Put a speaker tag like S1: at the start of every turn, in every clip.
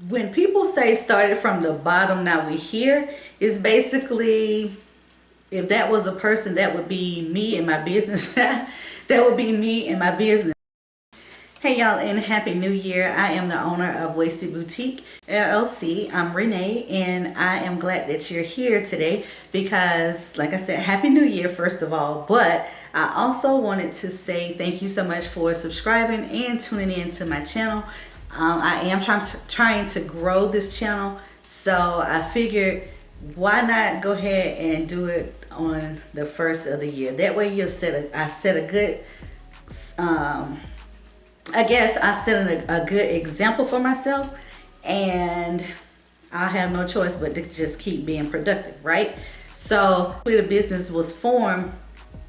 S1: when people say started from the bottom, now we here, is basically, if that was a person, that would be me and my business. That would be me and my business. Hey y'all, and happy new year. I am the owner of Wasted Boutique LLC. I'm Renee, and I am glad that you're here today because, like I said, happy new year first of all, but I also wanted to say thank you so much for subscribing and tuning in to my channel. I am trying to grow this channel, so I figured why not go ahead and do it on the first of the year. That way I set a good I guess I set a good example for myself, and I have no choice but to just keep being productive, right? So the business was formed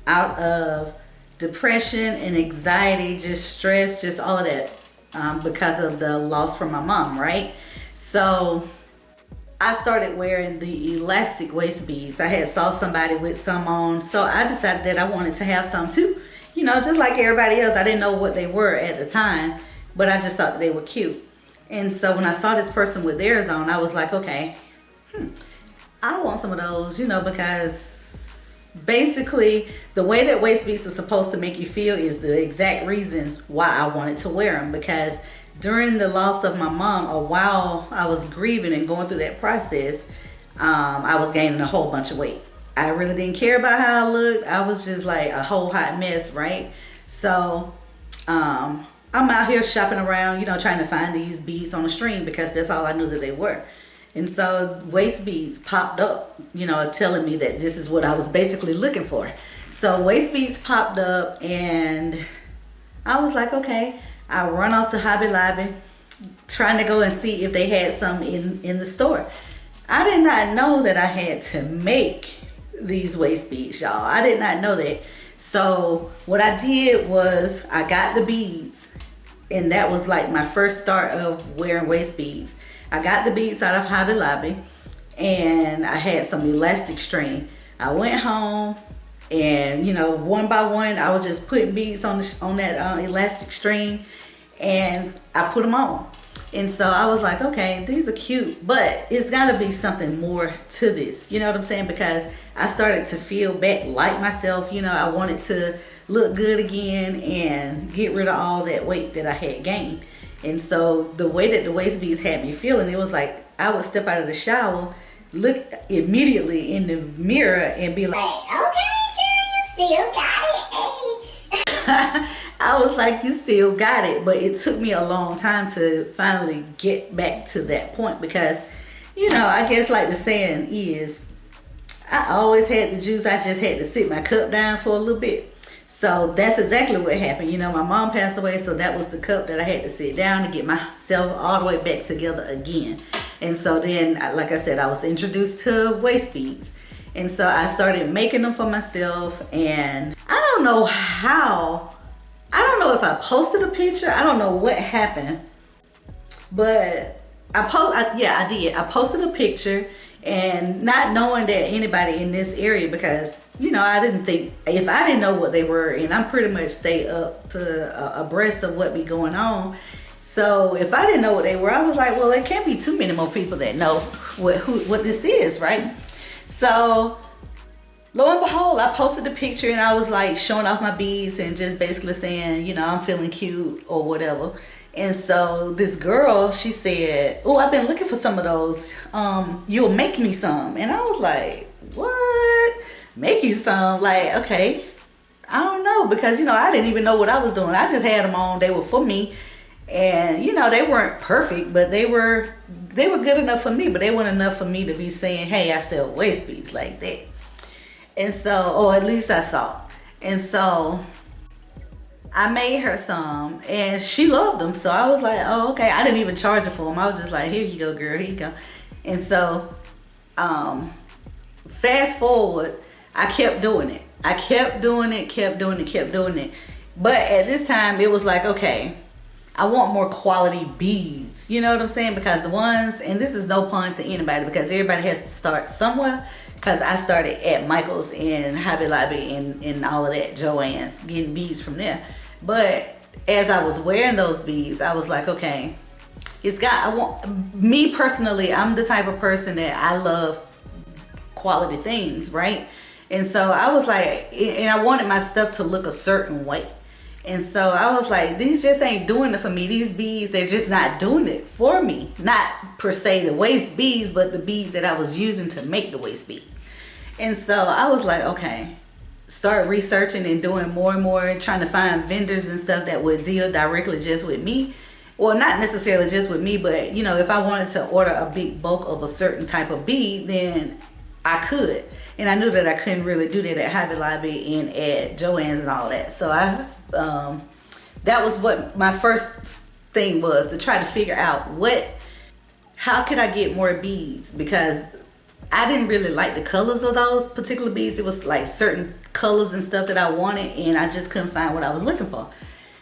S1: out of depression and anxiety, just stress, just all of that, because of the loss from my mom, right? So I started wearing the elastic waist beads. I had saw somebody with some on, so I decided that I wanted to have some too. You know, just like everybody else, I didn't know what they were at the time, but I just thought that they were cute. And so when I saw this person with theirs on, I was like, okay, I want some of those, because basically the way that waist beads are supposed to make you feel is the exact reason why I wanted to wear them. Because during the loss of my mom, or while I was grieving and going through that process, I was gaining a whole bunch of weight. I really didn't care about how I looked. I was just like a whole hot mess, right? So I'm out here shopping around, trying to find these beads on the string because that's all I knew that they were. And so waist beads popped up, telling me that this is what I was basically looking for. So waist beads popped up, and I was like, okay. I run off to Hobby Lobby trying to go and see if they had some in the store. I did not know that I had to make these waist beads, y'all. I did not know that. So what I did was I got the beads, and that was like my first start of wearing waist beads. I got the beads out of Hobby Lobby, and I had some elastic string. I went home, and one by one I was just putting beads on that elastic string, and I put them on. And so I was like, okay, these are cute, but it's got to be something more to this. You know what I'm saying? Because I started to feel back like myself. I wanted to look good again and get rid of all that weight that I had gained. And so the way that the waist beads had me feeling, it was like I would step out of the shower, look immediately in the mirror, and be like, okay, girl, you still got it. I was like, you still got it. But it took me a long time to finally get back to that point because, I guess like the saying is, I always had the juice. I just had to sit my cup down for a little bit. So that's exactly what happened. My mom passed away, so that was the cup that I had to sit down to get myself all the way back together again. And so then, like I said, I was introduced to waist beads. And so I started making them for myself, and I don't know how. I don't know if I posted a picture. I don't know what happened, but I did. I posted a picture, and not knowing that anybody in this area, because I didn't think, if I didn't know what they were, and I'm pretty much stay up to abreast of what be going on. So if I didn't know what they were, I was like, well, there can't be too many more people that know what this is, right? So lo and behold, I posted a picture, and I was like showing off my beads and just basically saying, I'm feeling cute or whatever. And so this girl, she said, oh, I've been looking for some of those. You'll make me some. And I was like, what? Make you some? Like, okay. I don't know, because, I didn't even know what I was doing. I just had them on. They were for me. And, they weren't perfect, but they were good enough for me. But they weren't enough for me to be saying, hey, I sell waist beads like that. And so, or at least I thought. And so I made her some, and she loved them. So I was like, oh, okay. I didn't even charge her for them. I was just like, here you go, girl, here you go. And so fast forward, I kept doing it. I kept doing it. But at this time, it was like, okay, I want more quality beads. You know what I'm saying? Because the ones, and this is no pun to anybody, because everybody has to start somewhere. Because I started at Michael's and Hobby Lobby and all of that, Joann's, getting beads from there. But as I was wearing those beads, I was like, okay, it's got, I want, me personally, I'm the type of person that I love quality things, right? And so I was like, and I wanted my stuff to look a certain way. And so I was like, these just ain't doing it for me. These beads, they're just not doing it for me. Not per se the waist beads, but the beads that I was using to make the waist beads. And so I was like, okay, start researching and doing more and more, trying to find vendors and stuff that would deal directly just with me. Well, not necessarily just with me, but you know, if I wanted to order a big bulk of a certain type of bead, then I could. And I knew that I couldn't really do that at Hobby Lobby and at Joann's and all that. So that was what my first thing was, to try to figure out how could I get more beads, because I didn't really like the colors of those particular beads. It was like certain colors and stuff that I wanted, and I just couldn't find what I was looking for.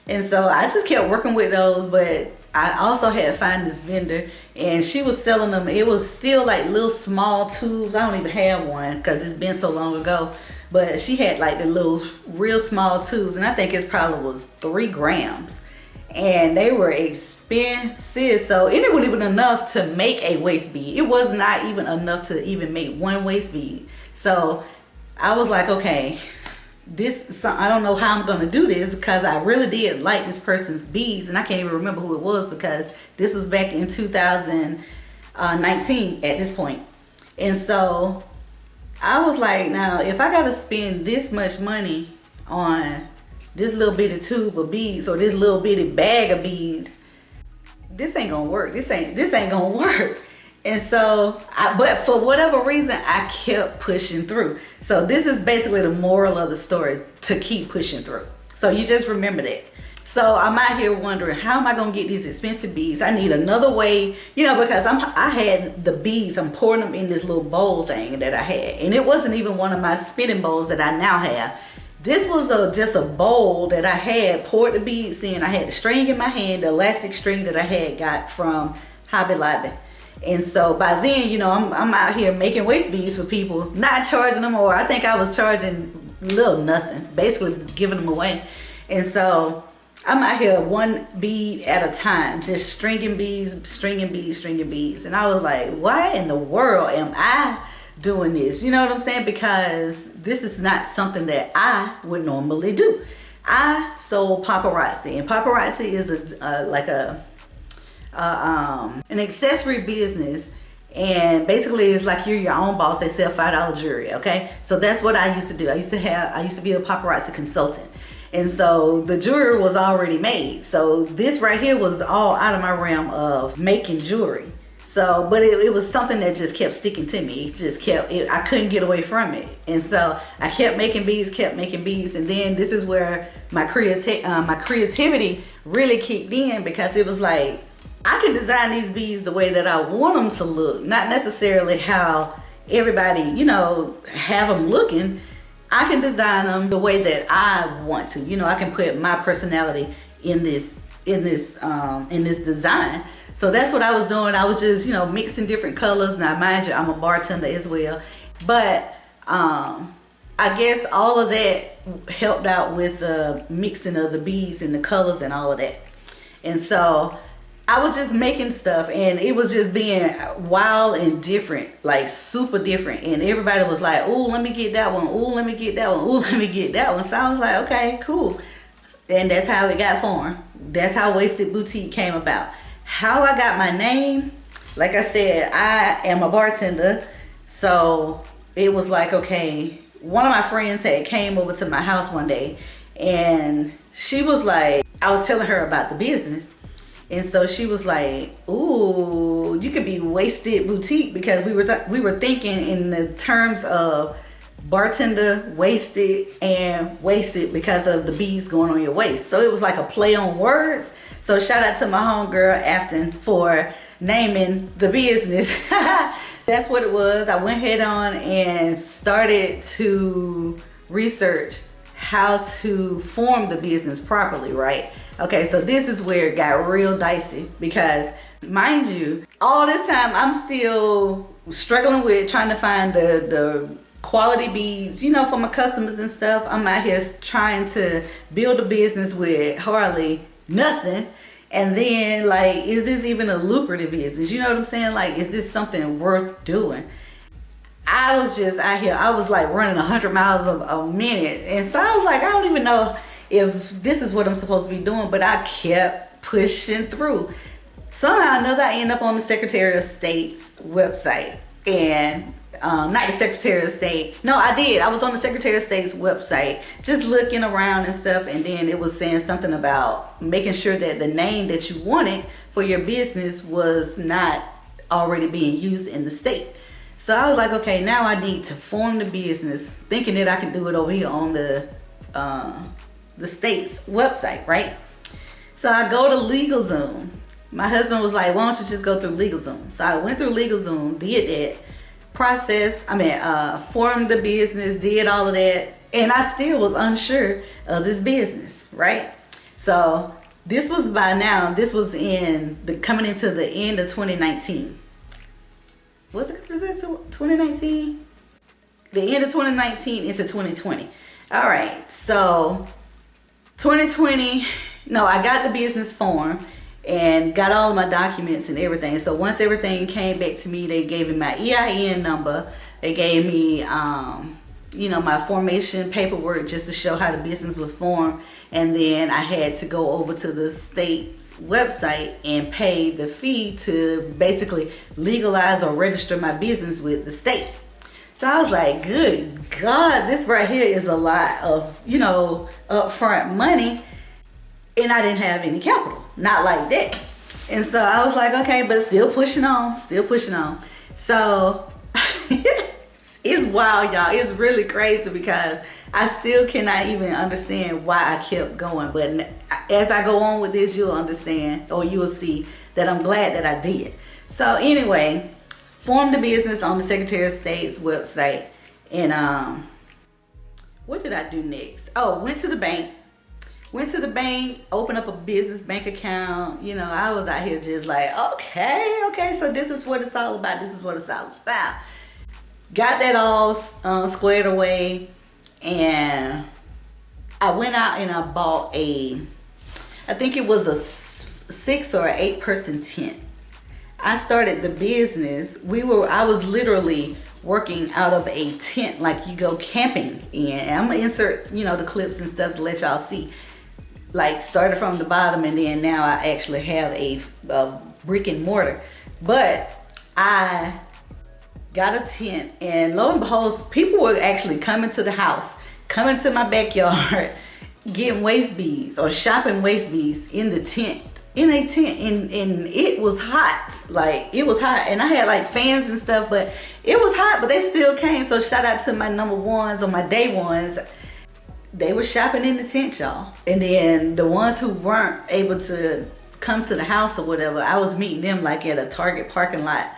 S1: And so I just kept working with those, but I also had to find this vendor, and she was selling them. It was still like little small tubes. I don't even have one because it's been so long ago. But she had like the little real small tubes, and I think it probably was 3 grams. And they were expensive. So it wasn't even enough to make a waist bead. It was not even enough to even make one waist bead. So I was like, okay, I don't know how I'm gonna do this, because I really did like this person's beads, and I can't even remember who it was because this was back in 2019 at this point. And so I was like, now if I gotta spend this much money on this little bitty tube of beads or this little bitty bag of beads, this ain't gonna work. This ain't gonna work. And so, but for whatever reason, I kept pushing through. So this is basically the moral of the story, to keep pushing through. So you just remember that. So I'm out here wondering, how am I gonna get these expensive beads? I need another way, you know, because I had the beads, I'm pouring them in this little bowl thing that I had. And it wasn't even one of my spinning bowls that I now have. This was just a bowl that I had poured the beads in. I had the string in my hand, the elastic string that I had got from Hobby Lobby. And so by then, you know, I'm out here making waist beads for people, not charging them, or I think I was charging little nothing, basically giving them away. And so I'm out here one bead at a time, just stringing beads, stringing beads, stringing beads. And I was like, why in the world am I doing this? You know what I'm saying? Because this is not something that I would normally do. I sold paparazzi, and paparazzi is an accessory business, and basically it's like you're your own boss. They sell $5 jewelry. Okay, so that's what I used to do. I used to be a paparazzi consultant, and so the jewelry was already made. So this right here was all out of my realm of making jewelry. So, but it was something that just kept sticking to me. I couldn't get away from it. And so I kept making beads. And then this is where my creativity really kicked in, because it was like, I can design these beads the way that I want them to look, not necessarily how everybody, you know, have them looking. I can design them the way that I want to. You know, I can put my personality in this design. So that's what I was doing. I was just, you know, mixing different colors. Now, mind you, I'm a bartender as well. But I guess all of that helped out with the mixing of the beads and the colors and all of that. And so I was just making stuff, and it was just being wild and different, like super different. And everybody was like, "Oh, let me get that one. Oh, let me get that one. Oh, let me get that one." So I was like, "Okay, cool." And that's how it got formed. That's how Wasted Boutique came about. How I got my name, like I said, I am a bartender. So it was like, okay, one of my friends had came over to my house one day, and she was like, I was telling her about the business. And so she was like, "Ooh, you could be Wasted Boutique," because we were thinking in the terms of bartender, wasted, and wasted because of the beads going on your waist. So it was like a play on words. So shout out to my homegirl Afton for naming the business. That's what it was. I went head on and started to research how to form the business properly, right? Okay, so this is where it got real dicey, because mind you, all this time I'm still struggling with trying to find the quality beads, you know, for my customers and stuff. I'm out here trying to build a business with hardly nothing. And then, like, is this even a lucrative business? You know what I'm saying? Like, is this something worth doing? I was just out here, I was like running 100 miles a minute. And so I was like, I don't even know if this is what I'm supposed to be doing, but I kept pushing through. Somehow or another, I end up on the Secretary of State's website. And not the Secretary of State. No, I did. I was on the Secretary of State's website just looking around and stuff. And then it was saying something about making sure that the name that you wanted for your business was not already being used in the state. So I was like, okay, now I need to form the business, thinking that I can do it over here on the state's website, right? So I go to LegalZoom. My husband was like, why don't you just go through LegalZoom? So I went through LegalZoom, did that formed the business, did all of that, and I still was unsure of this business, right? So this was coming into the end of 2019. Was it 2019? The end of 2019 into 2020. All right, so 2020, I got the business form and got all of my documents and everything. So once everything came back to me, they gave me my EIN number. They gave me, my formation paperwork just to show how the business was formed. And then I had to go over to the state's website and pay the fee to basically legalize or register my business with the state. So I was like, good God, this right here is a lot of, upfront money. And I didn't have any capital, not like that. And so I was like, okay, but still pushing on. So it's wild, y'all. It's really crazy because I still cannot even understand why I kept going. But as I go on with this, you'll understand, or you'll see that I'm glad that I did. So anyway, formed the business on the Secretary of State's website. And what did I do next? Oh, went to the bank, opened up a business bank account. I was out here just like, okay, so this is what it's all about. Got that all squared away, and I went out and I bought I think it was a 6 or 8 person tent. I started the business. I was literally working out of a tent like you go camping in. And I'm gonna insert, the clips and stuff to let y'all see. Like, started from the bottom, and then now I actually have a brick and mortar. But I got a tent, and lo and behold, people were actually coming to the house, coming to my backyard, getting waist beads or shopping waist beads in a tent. And it was hot. Like, it was hot. And I had like fans and stuff, but it was hot, but they still came. So shout out to my number ones or my day ones. They were shopping in the tent, y'all. And then the ones who weren't able to come to the house or whatever, I was meeting them like at a Target parking lot,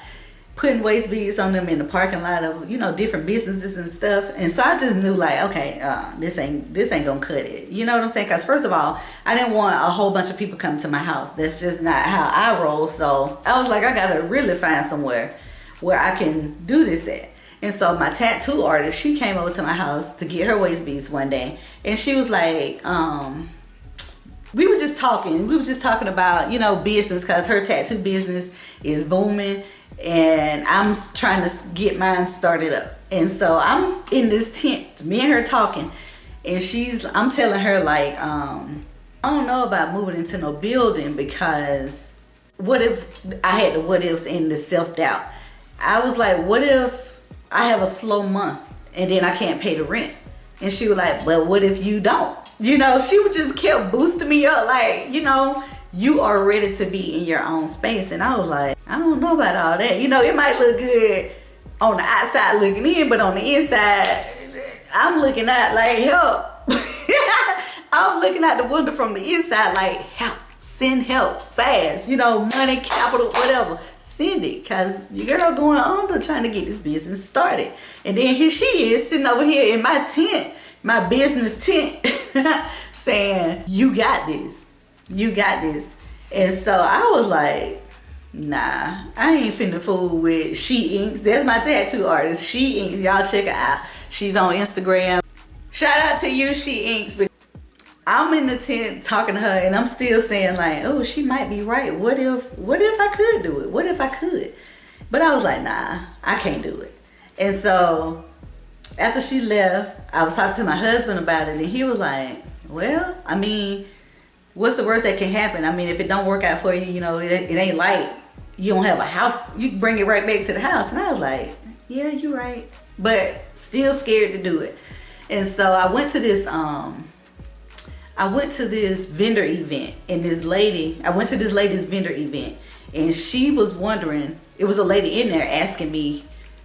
S1: putting waist beads on them in the parking lot of, different businesses and stuff. And so I just knew, like, okay, this ain't gonna cut it. You know what I'm saying? Because first of all, I didn't want a whole bunch of people coming to my house. That's just not how I roll. So I was like, I gotta really find somewhere where I can do this at. And so my tattoo artist, she came over to my house to get her waist beads one day. And she was like, we were just talking about, business, because her tattoo business is booming. And I'm trying to get mine started up. And so I'm in this tent, me and her talking. And I'm telling her, like, I don't know about moving into no building, because what if I had the what ifs and the self-doubt. I was like, what if I have a slow month and then I can't pay the rent? And she was like, well, what if you don't? She would just kept boosting me up, like, you are ready to be in your own space. And I was like, I don't know about all that. It might look good on the outside looking in, but on the inside, I'm looking at like, help. I'm looking at the window from the inside like, help, send help fast, money, capital, whatever. Send it, because your girl going under trying to get this business started. And then here she is sitting over here in my tent, my business tent, saying, you got this. And so I was like, nah, I ain't finna fool with She Inks. That's my tattoo artist, She Inks. Y'all check her out. She's on Instagram. Shout out to you, She Inks. I'm in the tent talking to her, and I'm still saying like, oh, she might be right. What if I could do it? What if I could? But I was like, nah, I can't do it. And so after she left, I was talking to my husband about it, and he was like, well, I mean, what's the worst that can happen? I mean, if it don't work out for you, you know, it ain't like you don't have a house. You can bring it right back to the house. And I was like, yeah, you're right. But still scared to do it. And so I went to this vendor event, and I went to this lady's vendor event, and she was wondering, it was a lady in there asking me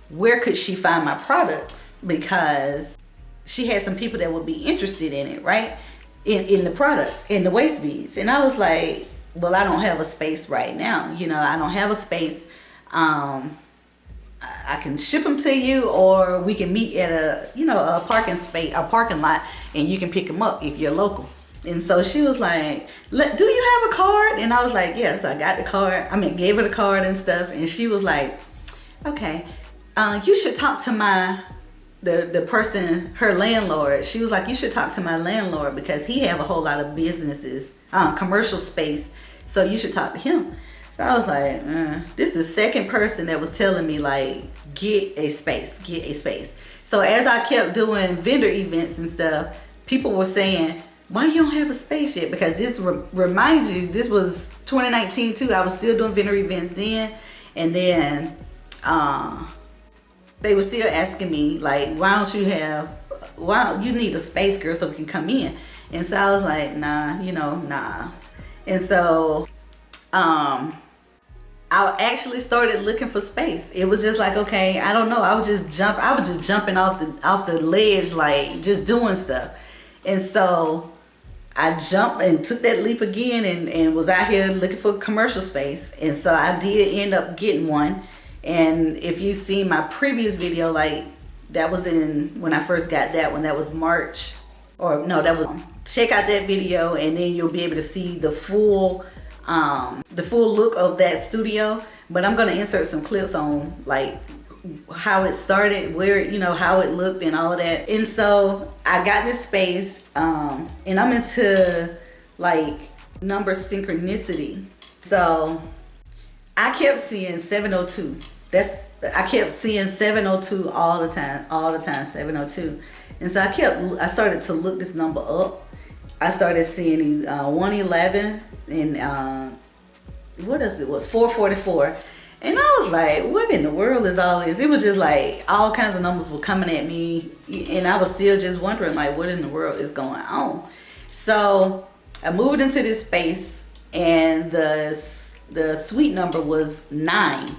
S1: where could she find my products, because she had some people that would be interested in it, right? In the product, in the waist beads. And I was like, well, I don't have a space right now. You know, I don't have a space. I can ship them to you, or we can meet at a parking lot, and you can pick them up if you're local. And so she was like, do you have a card? And I was like, yes, I got the card. Gave her the card and stuff. And she was like, okay, you should talk to the person, her landlord. She was like, you should talk to my landlord, because he have a whole lot of businesses, commercial space. So you should talk to him. So I was like, this is the second person that was telling me like, get a space. So as I kept doing vendor events and stuff, people were saying, why you don't have a space yet? Because this reminds you, this was 2019 too. I was still doing vendor events then. And then they were still asking me like, why you need a space, girl, so we can come in. And so I was like, nah. And so I actually started looking for space. It was just like, okay, I don't know. I was just jumping off the ledge, like just doing stuff. And so I jumped and took that leap again, and was out here looking for commercial space. And so I did end up getting one. And if you see my previous video, like that was when I first got that one, that was March, check out that video, and then you'll be able to see the full look of that studio. But I'm going to insert some clips on like how it started, how it looked and all of that. And so I got this space, and I'm into like number synchronicity. So I kept seeing 702. I kept seeing 702 all the time, 702. And so I started to look this number up. I started seeing 111 and what else it was, 444. And I was like, what in the world is all this? It was just like all kinds of numbers were coming at me, and I was still just wondering like, what in the world is going on? So I moved into this space, and the suite number was 9.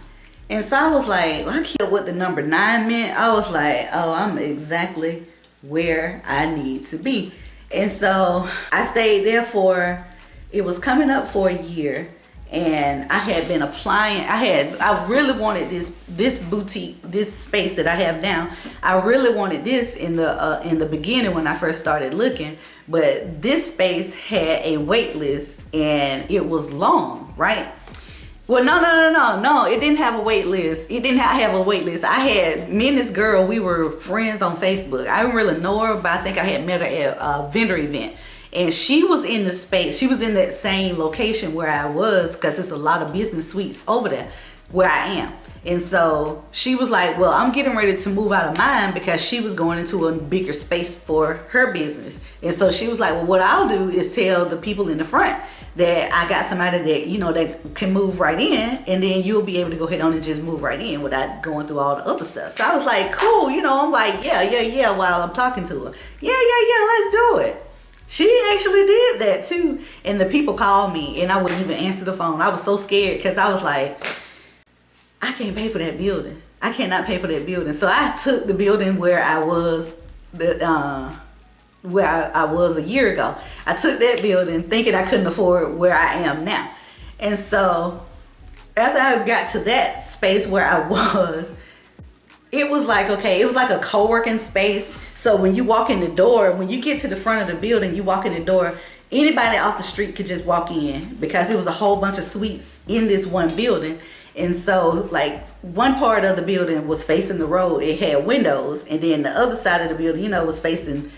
S1: And so I was like, well, I can't what the number 9 meant. I was like, oh, I'm exactly where I need to be. And so I stayed there it was coming up for a year. And I had been applying. I really wanted this boutique, this space that I have now. I really wanted this in the beginning when I first started looking. But this space had a wait list, and it was long, right? Well, no. It didn't have a wait list. It didn't have a wait list. Me and this girl, we were friends on Facebook. I didn't really know her, but I think I had met her at a vendor event. And she was in the space. She was in that same location where I was, because there's a lot of business suites over there where I am. And so she was like, well, I'm getting ready to move out of mine, because she was going into a bigger space for her business. And so she was like, well, what I'll do is tell the people in the front that I got somebody that, that can move right in, and then you'll be able to go ahead on and just move right in without going through all the other stuff. So I was like, cool, I'm like, yeah, while I'm talking to her. Yeah, let's do it. She actually did that too. And the people called me, and I wouldn't even answer the phone. I was so scared, because I was like, I can't pay for that building. I cannot pay for that building. So I took the building where I was, where I was a year ago. I took that building thinking I couldn't afford where I am now. And so after I got to that space where I was, it was like, okay, it was like a co-working space. So when you walk in the door, when you get to the front of the building, you walk in the door, anybody off the street could just walk in, because it was a whole bunch of suites in this one building. And so like one part of the building was facing the road. It had windows, and then the other side of the building, was facing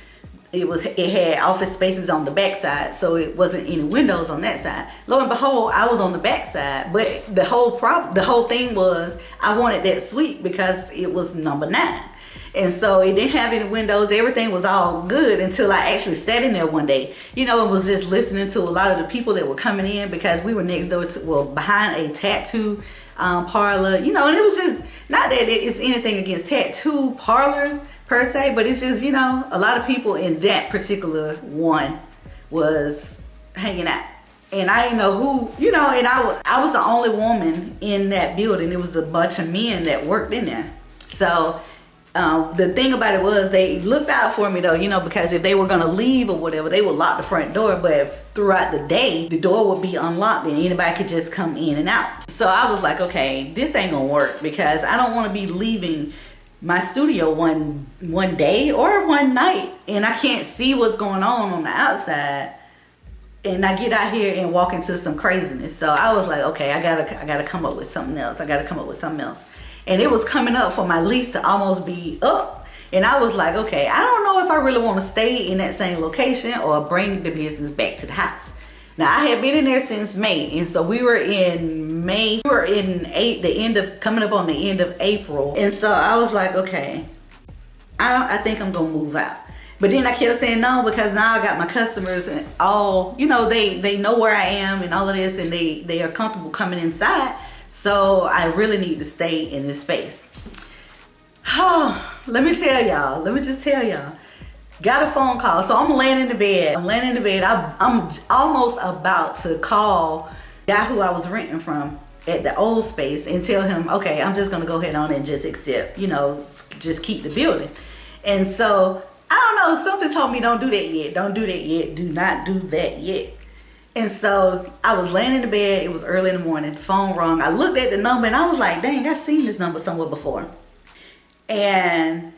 S1: it had office spaces on the back side, so it wasn't any windows on that side. Lo and behold, I was on the back side, but the whole thing was I wanted that suite because it was number 9. And so it didn't have any windows. Everything was all good until I actually sat in there one day. It was just listening to a lot of the people that were coming in, because we were next door behind a tattoo parlor, and it was just, not that it's anything against tattoo parlors per se, but it's just, a lot of people in that particular one was hanging out. And I didn't know who, and I was the only woman in that building. It was a bunch of men that worked in there. So the thing about it was they looked out for me though, because if they were going to leave or whatever, they would lock the front door. But throughout the day, the door would be unlocked and anybody could just come in and out. So I was like, okay, this ain't going to work, because I don't want to be leaving my studio one day or one night and I can't see what's going on the outside. And I get out here and walk into some craziness. So I was like, okay, I gotta come up with something else. And it was coming up for my lease to almost be up. And I was like, okay, I don't know if I really want to stay in that same location or bring the business back to the house. Now, I had been in there since May. And so we were in May. We were in coming up on the end of April. And so I was like, okay, I think I'm going to move out. But then I kept saying no, because now I got my customers and all, they know where I am and all of this, and they are comfortable coming inside. So I really need to stay in this space. Oh, let me just tell y'all. Got a phone call. So I'm laying in the bed. I'm almost about to call the guy who I was renting from at the old space and tell him, okay, I'm just going to go ahead on and just accept, just keep the building. And so, I don't know, something told me don't do that yet. Do not do that yet. And so I was laying in the bed. It was early in the morning. The phone rang. I looked at the number and I was like, dang, I've seen this number somewhere before. And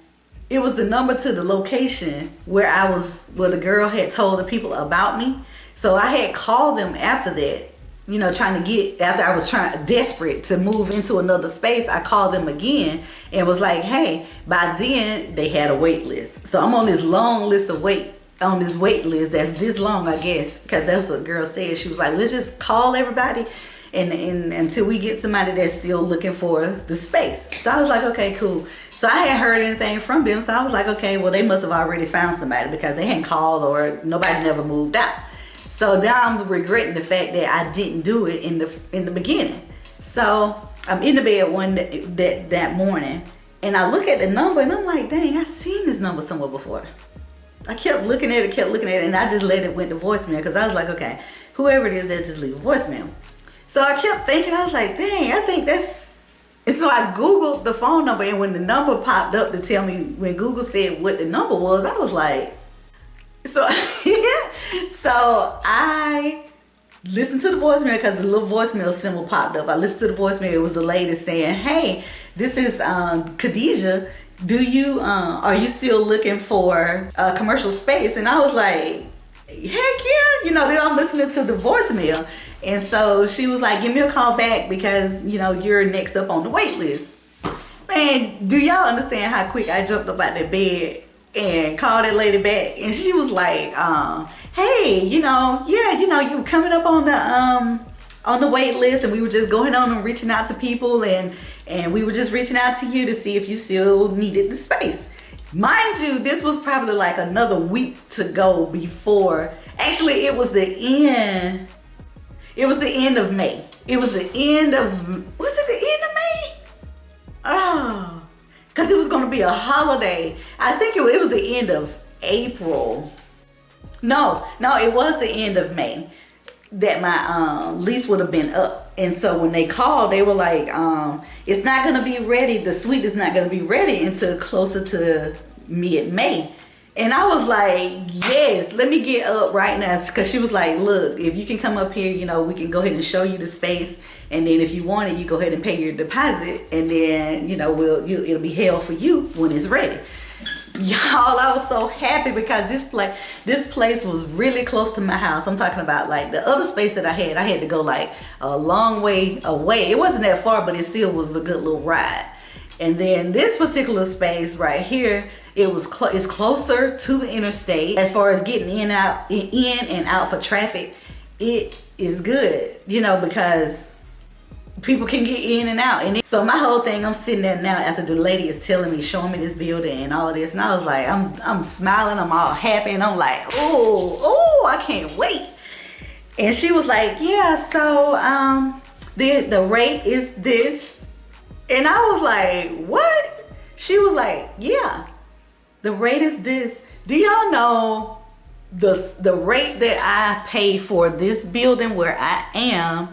S1: it was the number to the location where the girl had told the people about me. So I had called them after that, after I was desperate to move into another space. I called them again and was like, hey, by then they had a wait list. So I'm on this long list of wait list that's this long, I guess, because that's what the girl said. She was like, let's just call everybody and until we get somebody that's still looking for the space. So I was like, okay, cool. So I hadn't heard anything from them. So I was like, okay, well, they must have already found somebody, because they hadn't called or nobody never moved out. So now I'm regretting the fact that I didn't do it in the beginning. So I'm in the bed that morning and I look at the number and I'm like, dang, I've seen this number somewhere before. I kept looking at it, and I just let it went to voicemail, because I was like, okay, whoever it is, they'll just leave a voicemail. So I kept thinking, I was like, dang, I think that's... And so I Googled the phone number, and when the number popped up to tell me, when Google said what the number was, I was like... So, so I listened to the voicemail, because the little voicemail symbol popped up. I listened to the voicemail. It was a lady saying, hey, this is Khadijah. Are you still looking for a commercial space? And I was like, heck yeah, I'm listening to the voicemail. And so she was like, give me a call back, because, you're next up on the wait list. Man, do y'all understand how quick I jumped up out that bed and called that lady back? And she was like, hey, you were coming up on the wait list, and we were just going on and reaching out to people, and we were just reaching out to you to see if you still needed the space. Mind you, this was probably like another week to go before. Actually, it was the end of May. Was it the end of May? Oh, because it was going to be a holiday. I think it was the end of April. No, it was the end of May that my lease would have been up. And so when they called, they were like, it's not going to be ready. The suite is not going to be ready until closer to mid-May. And I was like, yes, let me get up right now. Because she was like, look, if you can come up here, we can go ahead and show you the space. And then if you want it, you go ahead and pay your deposit. And then, it'll be held for you when it's ready. Y'all, I was so happy, because this place was really close to my house. I'm talking about like the other space that I had to go like a long way away. It wasn't that far, but it still was a good little ride. And then this particular space right here, It's closer to the interstate as far as getting in and out for traffic. It is good, because people can get in and out. And so my whole thing, I'm sitting there now after the lady is telling me, showing me this building and all of this, and I was like, I'm smiling, I'm all happy, and I'm like, oh, I can't wait. And she was like, yeah, so the rate is this. And I was like, what? She was like, yeah, the rate is this. Do y'all know the rate that I pay for this building where I am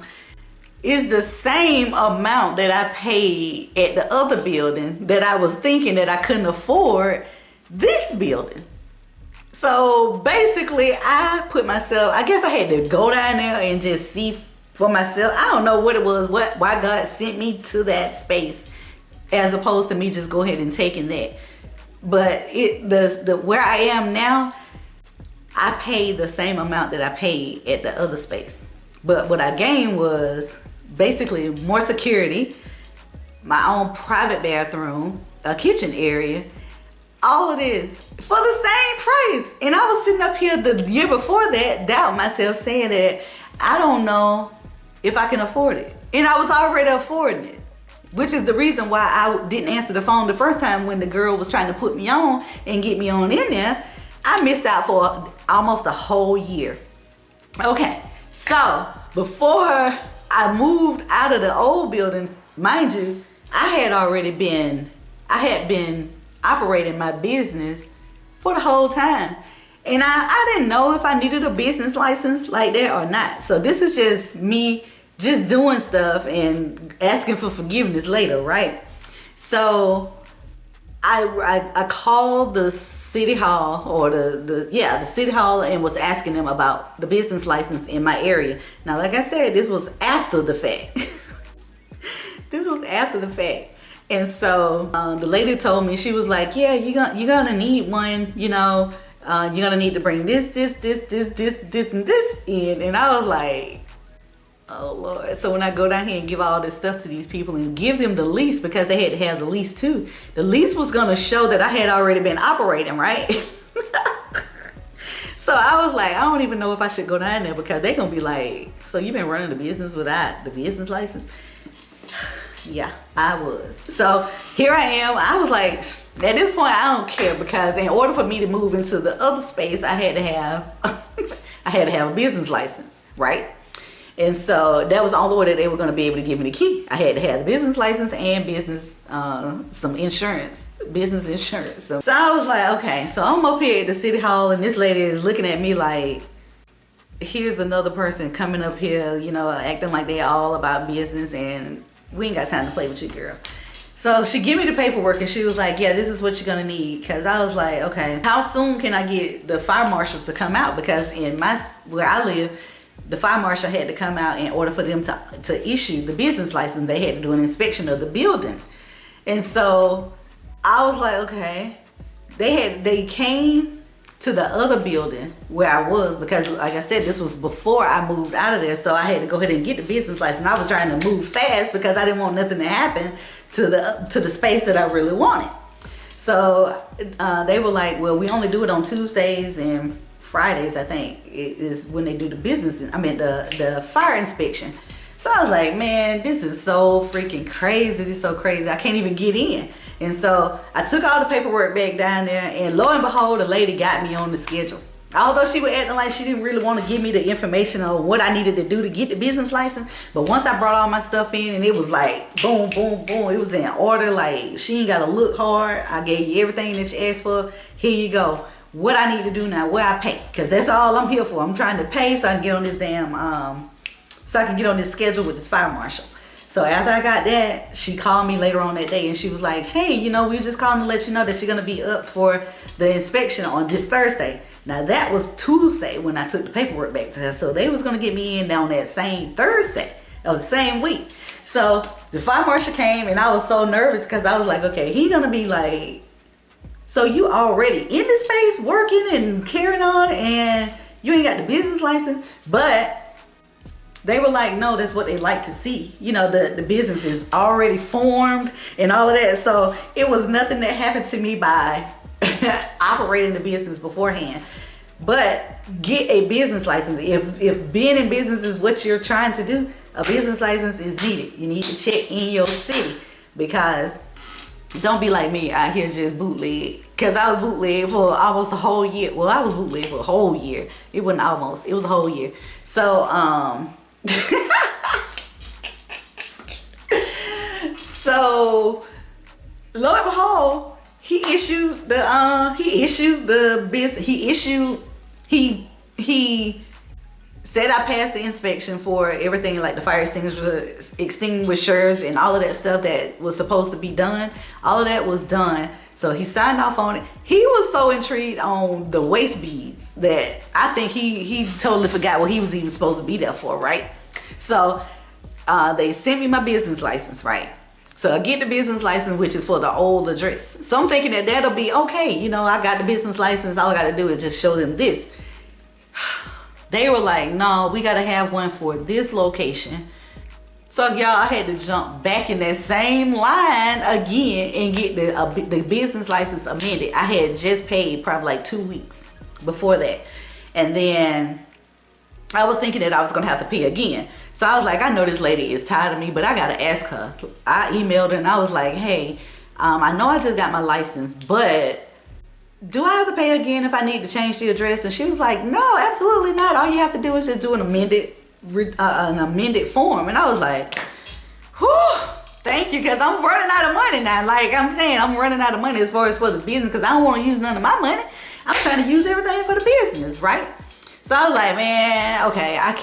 S1: is the same amount that I paid at the other building that I was thinking that I couldn't afford this building. So basically I guess I had to go down there and just see for myself. I don't know what it was, why God sent me to that space as opposed to me just go ahead and taking that. But the where I am now, I paid the same amount that I paid at the other space. But what I gained was basically more security, my own private bathroom, a kitchen area, all of this for the same price. And I was sitting up here the year before that, doubting myself, saying that I don't know if I can afford it. And I was already affording it, which is the reason why I didn't answer the phone the first time when the girl was trying to put me on and get me on in there. I missed out for almost a whole year. Okay, so before I moved out of the old building, mind you, I had been operating my business for the whole time. And I didn't know if I needed a business license like that or not. So this is just me just doing stuff and asking for forgiveness later, right? So I called the city hall or the city hall and was asking them about the business license in my area. Now, like I said, this was after the fact. This was after the fact. And so the lady told me, she was like, yeah, you're gonna need one, you're gonna need to bring this, and this in. And I was like, oh Lord. So when I go down here and give all this stuff to these people and give them the lease, because they had to have the lease too. The lease was going to show that I had already been operating, right? So I was like, I don't even know if I should go down there, because they're going to be like, so you've been running the business without the business license? Yeah, I was. So here I am. I was like, at this point, I don't care, because in order for me to move into the other space, I had to have a business license, right? And so that was the only way that they were going to be able to give me the key. I had to have the business license and some insurance, business insurance. So I was like, okay, so I'm up here at the city hall, and this lady is looking at me like, here's another person coming up here, acting like they're all about business, and we ain't got time to play with you, girl. So she gave me the paperwork, and she was like, yeah, this is what you're going to need. Because I was like, okay, how soon can I get the fire marshal to come out? Because where I live, the fire marshal had to come out in order for them to issue the business license. They had to do an inspection of the building. And so I was like, okay. They came to the other building where I was, because like I said, this was before I moved out of there. So I had to go ahead and get the business license. I was trying to move fast because I didn't want nothing to happen to the space that I really wanted. So they were like, well, we only do it on Tuesdays and Fridays, I think, is when they do the fire inspection. So I was like, man, this is so freaking crazy. This is so crazy. I can't even get in. And so I took all the paperwork back down there, and lo and behold, the lady got me on the schedule. Although she was acting like she didn't really want to give me the information on what I needed to do to get the business license. But once I brought all my stuff in, and it was like, boom, boom, boom. It was in order. Like, she ain't got to look hard. I gave you everything that you asked for. Here you go. What I need to do now, where I pay. Because that's all I'm here for. I'm trying to pay so I can get on this schedule with this fire marshal. So after I got that, she called me later on that day, and she was like, hey, we were just calling to let you know that you're going to be up for the inspection on this Thursday. Now that was Tuesday when I took the paperwork back to her. So they was going to get me in on that same Thursday of the same week. So the fire marshal came, and I was so nervous because I was like, okay, he going to be like, so you already in this space working and carrying on, and you ain't got the business license? But they were like, no, that's what they like to see. The business is already formed and all of that. So it was nothing that happened to me by operating the business beforehand. But get a business license. If being in business is what you're trying to do, a business license is needed. You need to check in your city, because don't be like me out here just bootleg. Because I was bootleg for almost a whole year. Well, I was bootleg for a whole year. It wasn't almost. It was a whole year. So, so lo and behold, he said I passed the inspection for everything, like the fire extinguishers and all of that stuff that was supposed to be done. All of that was done. So he signed off on it. He was so intrigued on the waist beads that I think he totally forgot what he was even supposed to be there for, right? So they sent me my business license, right? So I get the business license, which is for the old address. So I'm thinking that that'll be okay. You know, I got the business license. All I got to do is just show them this. They were like, no, we got to have one for this location. So y'all, I had to jump back in that same line again and get the business license amended. I had just paid probably like 2 weeks before that. And then I was thinking that I was going to have to pay again. So I was like, I know this lady is tired of me, but I got to ask her. I emailed her and I was like, hey, I know I just got my license, but do I have to pay again if I need to change the address? And she was like, no, absolutely not. All you have to do is just do an amended form. And I was like, whew, thank you, because I'm running out of money now. Like I'm saying, I'm running out of money as far as for the business, because I don't want to use none of my money. I'm trying to use everything for the business, right? So I was like, man, okay, I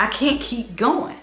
S1: can't keep going.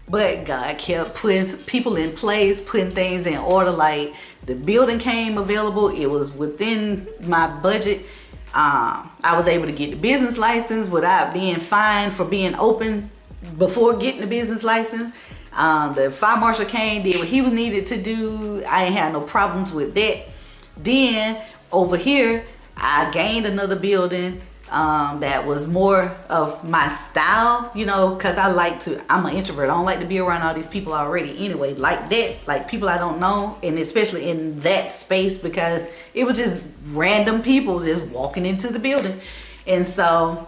S1: But God kept putting people in place, putting things in order. Like the building came available. It was within my budget. I was able to get the business license without being fined for being open before getting the business license. The fire marshal came, did what he was needed to do. I ain't had no problems with that. Then over here, I gained another building that was more of my style, you know, because I'm an introvert. I don't like to be around all these people already anyway, like that, like people I don't know, and especially in that space, because it was just random people just walking into the building. And so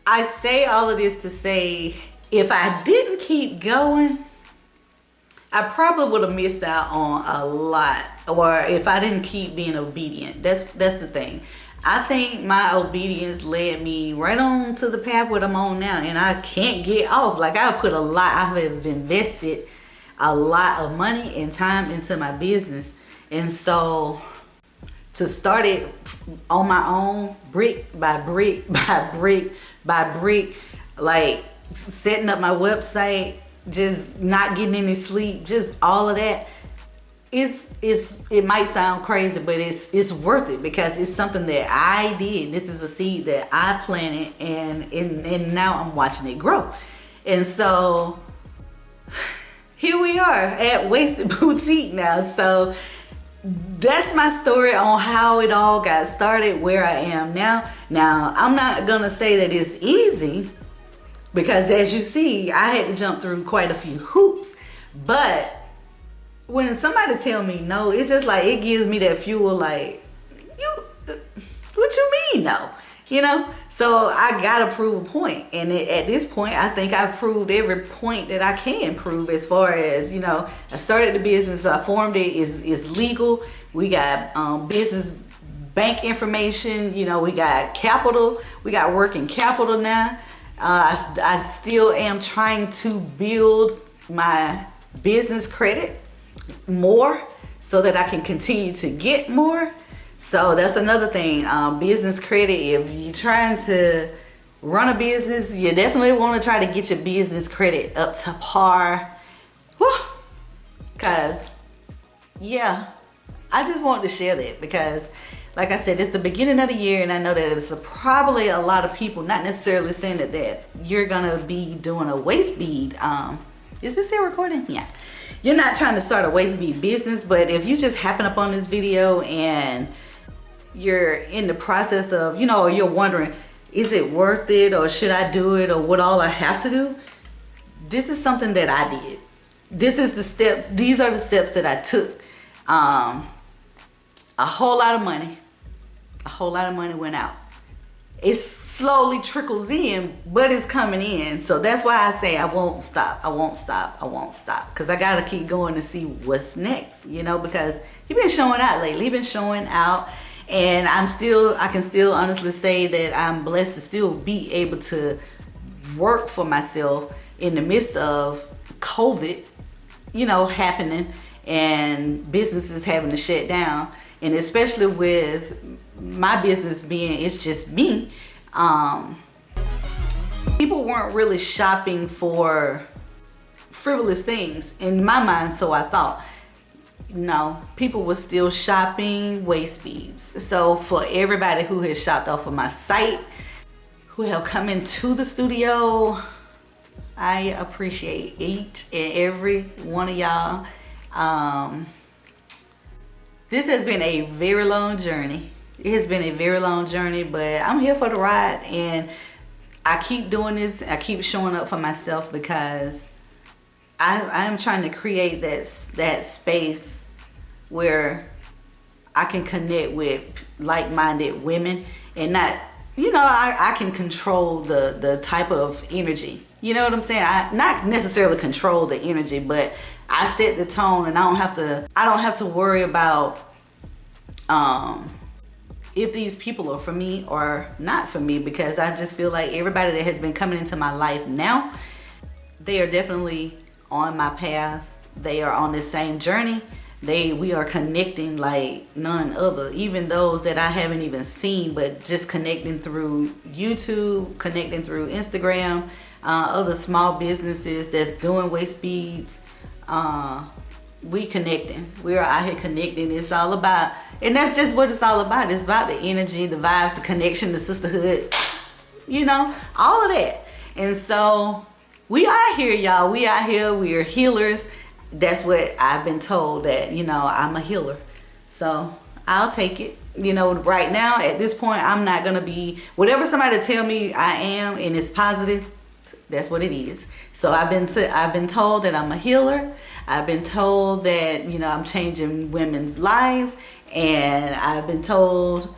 S1: I say all of this to say, if I didn't keep going, I probably would have missed out on a lot. Or if I didn't keep being obedient. That's the thing. I think my obedience led me right on to the path what I'm on now. And I can't get off. Like I have invested a lot of money and time into my business. And so to start it on my own, brick by brick by brick by brick, like setting up my website, just not getting any sleep, just all of that. It might sound crazy, but it's worth it, because it's something that I did. This is a seed that I planted, and now I'm watching it grow. And so here we are at Wasted Boutique now. So that's my story on how it all got started, where I am now. Now, I'm not gonna say that it's easy, because as you see, I had to jump through quite a few hoops. But when somebody tell me no, it's just like, it gives me that fuel, like, what you mean no? You know? So I gotta prove a point. And at this point, I think I've proved every point that I can prove, as far as, you know, I started the business, I formed it, it's legal. We got business bank information, you know, we got capital, we got working capital now. I still am trying to build my business credit more so that I can continue to get more. So that's another thing, business credit. If you're trying to run a business, you definitely want to try to get your business credit up to par. Because, yeah, I just wanted to share that, because like I said, it's the beginning of the year, and I know that it's probably a lot of people, not necessarily saying that you're gonna be doing a waist bead. Is this still recording? Yeah. You're not trying to start a waist bead business, but if you just happen upon this video and you're in the process of, you know, you're wondering, is it worth it, or should I do it, or what all I have to do? This is something that I did. This is the steps. These are the steps that I took. a whole lot of money. A whole lot of money went out. It slowly trickles in, but it's coming in. So that's why I say I won't stop. I won't stop. I won't stop. Because I got to keep going to see what's next, you know, because you've been showing out lately. You've been showing out. And I can still honestly say that I'm blessed to still be able to work for myself in the midst of COVID, you know, happening and businesses having to shut down. And especially with my business being, it's just me, people weren't really shopping for frivolous things in my mind, so I thought. No, people were still shopping waist beads. So for everybody who has shopped off of my site, who have come into the studio, I appreciate each and every one of y'all. This has been a very long journey. It has been a very long journey, but I'm here for the ride, and I keep doing this. I keep showing up for myself because I am trying to create that space where I can connect with like-minded women, and not, you know, I can control the type of energy. You know what I'm saying? I not necessarily control the energy, but I set the tone, and I don't have to worry about if these people are for me or not for me, because I just feel like everybody that has been coming into my life now, they are definitely on my path. They are on the same journey. We are connecting like none other, even those that I haven't even seen, but just connecting through YouTube, connecting through Instagram, other small businesses that's doing waist beads. We connecting. We are out here connecting. It's all about, and that's just what it's all about. It's about the energy, the vibes, the connection, the sisterhood, you know, all of that. And so we are here, y'all. We are here. We are healers. That's what I've been told, that, you know, I'm a healer. So I'll take it. You know, right now at this point, I'm not going to be, whatever somebody tell me I am and it's positive, that's what it is. So I've been told that I'm a healer. I've been told that, you know, I'm changing women's lives, and I've been told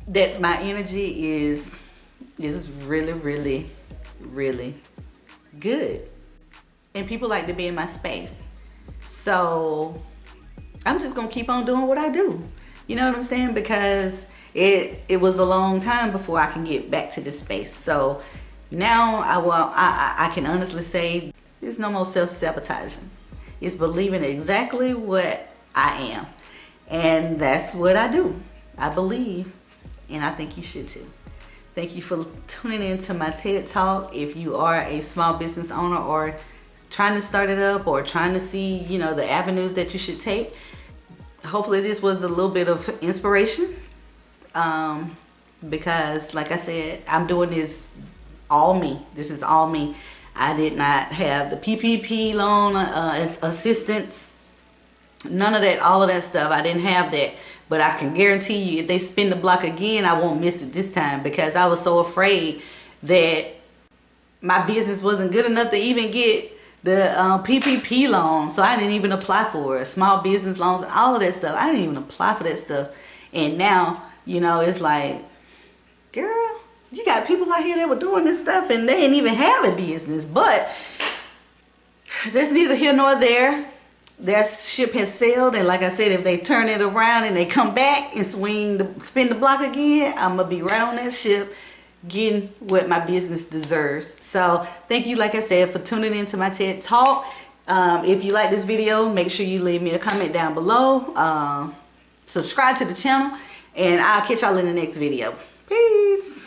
S1: that my energy is really, really, really good, and people like to be in my space. So I'm just gonna keep on doing what I do. You know what I'm saying? Because it was a long time before I can get back to this space. So now I can honestly say there's no more self-sabotaging. It's believing exactly what I am. And that's what I do. I believe, and I think you should too. Thank you for tuning in to my TED Talk. If you are a small business owner or trying to start it up or trying to see, you know, the avenues that you should take, hopefully this was a little bit of inspiration. Because like I said, I'm doing this all me. This is all me. I did not have the PPP loan assistance, none of that, all of that stuff. I didn't have that. But I can guarantee you, if they spin the block again, I won't miss it this time, because I was so afraid that my business wasn't good enough to even get the PPP loan. So I didn't even apply for it. Small business loans, all of that stuff. I didn't even apply for that stuff. And now, you know, it's like, girl, you got people out here that were doing this stuff and they didn't even have a business. But that's neither here nor there. That ship has sailed, and like I said, if they turn it around and they come back and spin the block again, I'm gonna be right on that ship getting what my business deserves. So thank you, like I said, for tuning in to my TED Talk. If you like this video, make sure you leave me a comment down below. Subscribe to the channel, and I'll catch y'all in the next video. Peace.